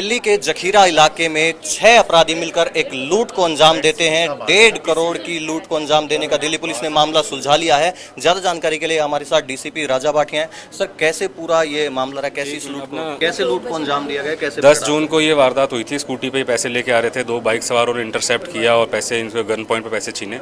दिल्ली के जखीरा इलाके में 6 अपराधी मिलकर एक लूट को अंजाम देते हैं। 1.5 करोड़ की लूट को अंजाम देने का दिल्ली पुलिस ने मामला सुलझा लिया है। ज्यादा जानकारी के लिए हमारे साथ डीसीपी राजा भाटिया हैं। सर, कैसे पूरा ये मामला रहा, कैसे लूट को अंजाम दिया गया, कैसे 10 जून को ये वारदात हुई थी। स्कूटी पे पैसे लेके आ रहे थे, 2 बाइक सवार और इंटरसेप्ट किया और पैसे इनके गन पॉइंट पे पैसे छीने।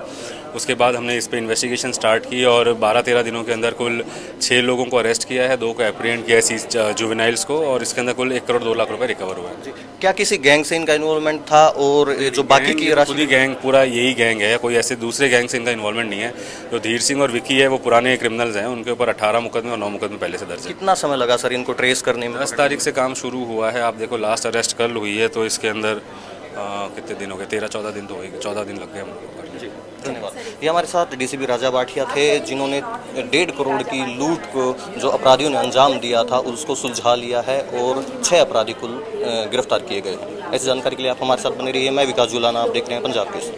उसके बाद हमने इस पे इन्वेस्टिगेशन स्टार्ट की और 12-13 दिनों के अंदर कुल 6 लोगों को अरेस्ट किया है, 2 को एप्रीहेंड किया है जुवेनाइल्स को, और इसके अंदर कुल 1 करोड़ 2 लाख रुपए रिकवर हुआ है। क्या किसी गैंग से इनका इन्वॉल्वमेंट था? और जो बाकी की राशि, गैंग पूरा यही गैंग है, कोई ऐसे दूसरे गैंग से इनका इन्वॉल्वमेंट नहीं है। जो धीर सिंह और विक्की है वो पुराने क्रिमिनल्स हैं, उनके ऊपर 18 मुकदमे और 9 मुकदमे पहले से दर्ज है। कितना समय लगा सर इनको ट्रेस करने में? 10 तारीख से काम शुरू हुआ है। आप देखो, लास्ट अरेस्ट कल हुई है, तो इसके अंदर कितने दिन हो गए? 13-14 दिन तो हो गए, 14 दिन लग गए हमको। जी, धन्यवाद। ये हमारे साथ डीसीपी राजा भाटिया थे, जिन्होंने 1.5 करोड़ की लूट को जो अपराधियों ने अंजाम दिया था उसको सुलझा लिया है और 6 अपराधी कुल गिरफ्तार किए गए। ऐसी जानकारी के लिए आप हमारे साथ बने रहिए। मैं विकास जुलाना, आप देख रहे हैं पंजाब केसरी।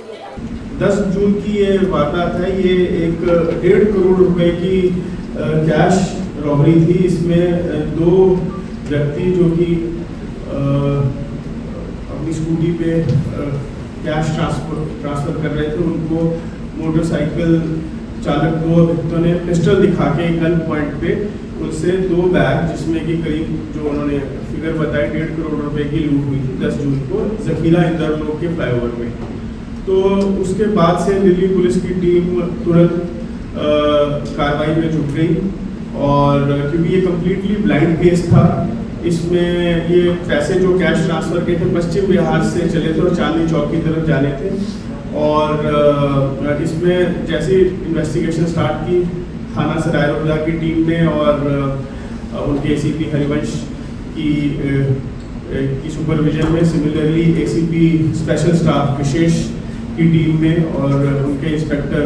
10 जून की ये वारदात है। ये एक 1.5 करोड़ रुपए की कैश रॉबरी थी। इसमें 2 व्यक्ति जो कि अपनी स्कूटी पे कैश ट्रांसफर कर रहे थे, उनको मोटरसाइकिल चालक 2 व्यक्तियों ने पिस्टल दिखा के गन पॉइंट पे उनसे 2 बैग, जिसमें कि करीब जो उन्होंने फिगर बताई 1.5 करोड़ रुपए की लूट हुई थी 10 जून को जखीरा इंदर रोड के फ्लाईओवर में। तो उसके बाद से दिल्ली पुलिस की टीम तुरंत कार्रवाई में जुट गई, और क्योंकि ये कम्प्लीटली ब्लाइंड केस था, इसमें ये पैसे जो कैश ट्रांसफ़र के थे पश्चिम बिहार से चले थे और चांदनी चौक की तरफ जाने थे। और इसमें जैसे इन्वेस्टिगेशन स्टार्ट की थाना सराय रोजा की टीम ने और उनके एसीपी हरिवंश की सुपरविजन में, सिमिलरली एसीपी स्पेशल स्टाफ विशेष की टीम में और उनके इंस्पेक्टर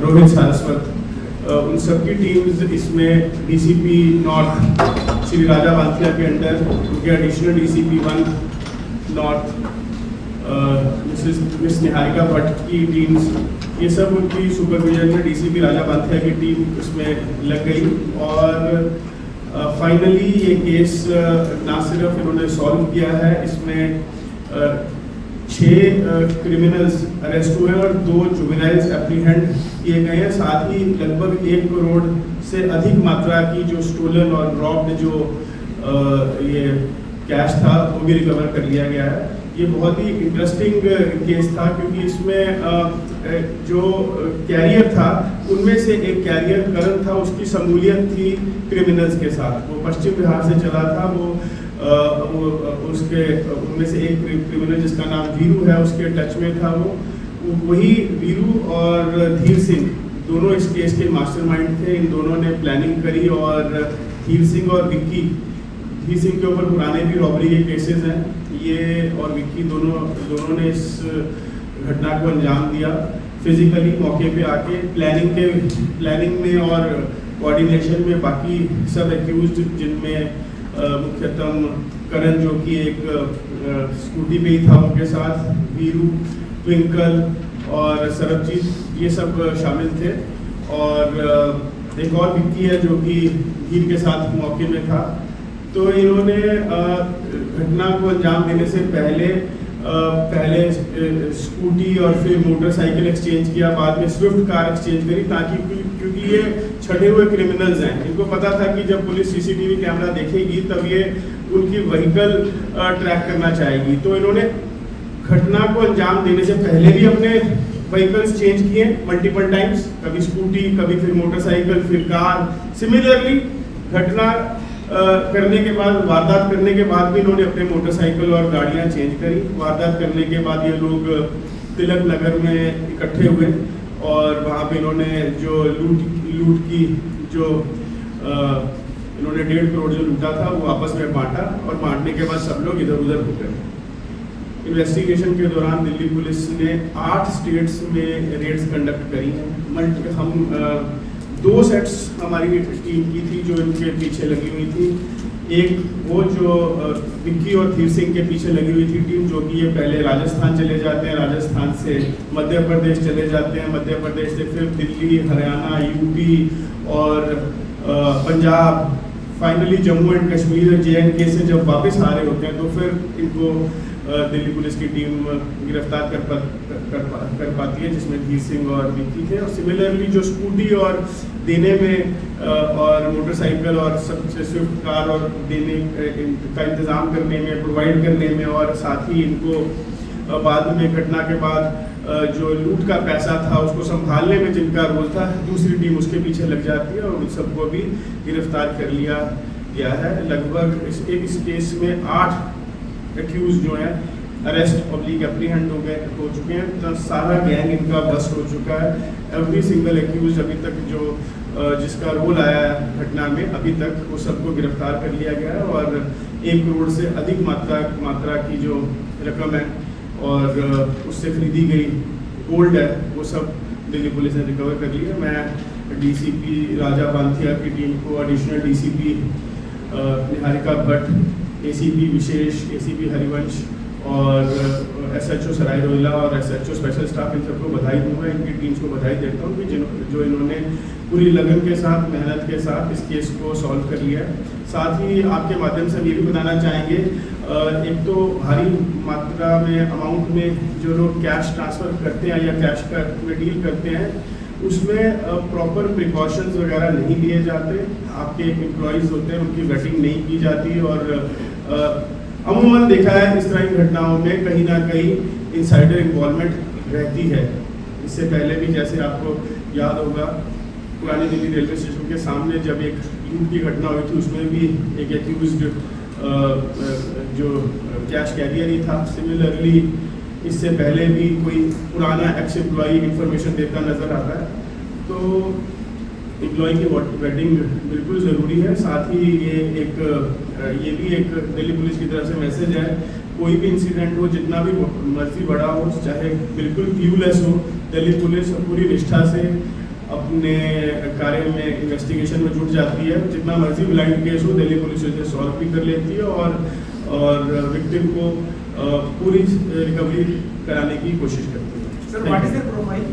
रोहित सारस्वत, उन सबकी टीम्स इसमें डीसीपी नॉर्थ श्री राजा भाटिया के अंडर उनके additional DCP 1 north miss Niharika Bhatt की टीम्स, ये सब उनकी सुपरविजन में डीसीपी राजा भाटिया की टीम उसमें लग गई। और फाइनली ये केस ना सिर्फ इन्होंने सॉल्व किया है, इसमें 6 क्रिमिनल्स अरेस्ट हुए और 2 जुवेनाइल्स एप्रीहेंड किए गए हैं। साथ ही लगभग 1 करोड़ से अधिक मात्रा की जो स्टोलन और रॉब्ड जो ये कैश था वो भी रिकवर कर लिया गया है। ये बहुत ही इंटरेस्टिंग केस था, क्योंकि इसमें जो कैरियर था उनमें से एक कैरियर करण था, उसकी शमूलियत थी क्रिमिनल्स के साथ। वो पश्चिम बिहार से चला था। वो उसके उनमें से एक क्रिमिनल जिसका नाम वीरू है उसके टच में था। वो वही वीरू और धीर सिंह दोनों इस केस के मास्टरमाइंड थे। इन दोनों ने प्लानिंग करी और धीर सिंह और विक्की, धीर सिंह के ऊपर पुराने भी रॉबरी के केसेस हैं, ये और विक्की दोनों ने इस घटना को अंजाम दिया। फिजिकली मौके पे आके प्लानिंग में और कोऑर्डिनेशन में बाकी सब एक्यूज्ड, जिनमें मुख्यतम करण जो कि एक स्कूटी पे ही था उनके साथ, वीरू, ट्विंकल और सरबजीत, ये सब शामिल थे। और एक और विक्की है जो कि हीर के साथ मौके में था। तो इन्होंने घटना को अंजाम देने से पहले स्कूटी और फिर मोटरसाइकिल एक्सचेंज किया, बाद में स्विफ्ट कार एक्सचेंज करी, ताकि क्योंकि ये छठे हुए क्रिमिनल्स हैं, इनको पता था कि जब पुलिस सीसीटीवी कैमरा देखेगी तब ये उनकी व्हीकल ट्रैक करना चाहेगी। तो इन्होंने घटना को अंजाम देने से पहले भी अपने व्हीकल्स चेंज किए मल्टीपल टाइम्स, कभी स्कूटी, कभी फिर मोटरसाइकिल, फिर कार। सिमिलरली घटना करने के बाद, वारदात करने के बाद भी इन्होंने अपने मोटरसाइकिल और गाड़ियां चेंज करी। वारदात करने के बाद ये लोग तिलक नगर में इकट्ठे हुए और वहाँ पे इन्होंने जो लूट की जो इन्होंने 1.5 करोड़ जो लूटा था वो आपस में बांटा, और बांटने के बाद सब लोग इधर उधर हो गए। इन्वेस्टिगेशन के दौरान दिल्ली पुलिस ने 8 स्टेट्स में रेड्स कंडक्ट करी हैं। हम 2 सेट्स हमारी टीम की थी जो इनके पीछे लगी हुई थी। एक वो जो विक्की और धीर सिंह के पीछे लगी हुई थी टीम, जो कि ये पहले राजस्थान चले जाते हैं, राजस्थान से मध्य प्रदेश चले जाते हैं, मध्य प्रदेश से फिर दिल्ली, हरियाणा, यूपी और पंजाब, फाइनली जम्मू एंड कश्मीर और JNK से जब वापस आ रहे होते हैं तो फिर इनको दिल्ली पुलिस की टीम गिरफ्तार कर पाती है, जिसमें धीर सिंह और विक्की थे। और सिमिलरली जो स्कूटी और देने में और मोटरसाइकिल और सबसे स्विफ्ट कार और देने का इंतज़ाम करने में, प्रोवाइड करने में, और साथ ही इनको बाद में घटना के बाद जो लूट का पैसा था उसको संभालने में जिनका रोल था, दूसरी टीम उसके पीछे लग जाती है और उन सबको भी गिरफ्तार कर लिया गया है। लगभग इस केस में 8 एक्यूज जो हैं अरेस्ट पब्लिक एप्रीहेंड हो चुके हैं। तो सारा गैंग इनका बस्ट हो चुका है। एवरी सिंगल एक्यूज अभी तक जो जिसका रोल आया है घटना में, अभी तक वो सबको गिरफ्तार कर लिया गया है। और 1 करोड़ से अधिक मात्रा की जो रकम है और उससे खरीदी गई गोल्ड है, वो सब दिल्ली पुलिस ने रिकवर कर लिया। मैं DCP राजा बांथिया की टीम को, additional DCP Niharika Bhatt, ACP विशेष, ACP हरिवंश और SHO सराय रोहिला और SHO स्पेशल स्टाफ, इन सबको बधाई दूंगा, इनकी टीम्स को बधाई देता हूँ कि जो इन्होंने पूरी लगन के साथ, मेहनत के साथ इस केस को सॉल्व कर लिया है। साथ ही आपके माध्यम से हम ये भी बताना चाहेंगे, एक तो भारी मात्रा में अमाउंट में जो लोग कैश ट्रांसफ़र करते हैं या कैश में डील करते हैं, उसमें प्रॉपर प्रिकॉशंस वगैरह नहीं लिए जाते। आपके एम्प्लॉयज़ होते हैं, उनकी वेटिंग नहीं की जाती और अमूमन देखा है इस तरह की घटनाओं में कहीं ना कहीं इनसाइडर इन्वॉल्वमेंट रहती है। इससे पहले भी जैसे आपको याद होगा, पुरानी दिल्ली रेलवे स्टेशन के सामने जब एक लूट की घटना हुई थी, उसमें भी एक एक्यूज्ड जो कैश कैरियर ही था। सिमिलरली इससे पहले भी कोई पुराना एक्स एम्प्लॉई इंफॉर्मेशन देता नज़र आता है, तो एम्प्लॉय की वेटिंग बिल्कुल ज़रूरी है। साथ ही ये भी एक दिल्ली पुलिस की तरफ से मैसेज है, कोई भी इंसिडेंट हो, जितना भी मर्जी बड़ा हो, चाहे बिल्कुल क्यूलेस हो, दिल्ली पुलिस पूरी निष्ठा से अपने कार्य में, इन्वेस्टिगेशन में जुट जाती है। जितना मर्जी ब्लाइंड केस हो, दिल्ली पुलिस उसे सॉल्व भी कर लेती है और विक्टिम को पूरी रिकवरी कराने की कोशिश करती है। Sir, what is the profile?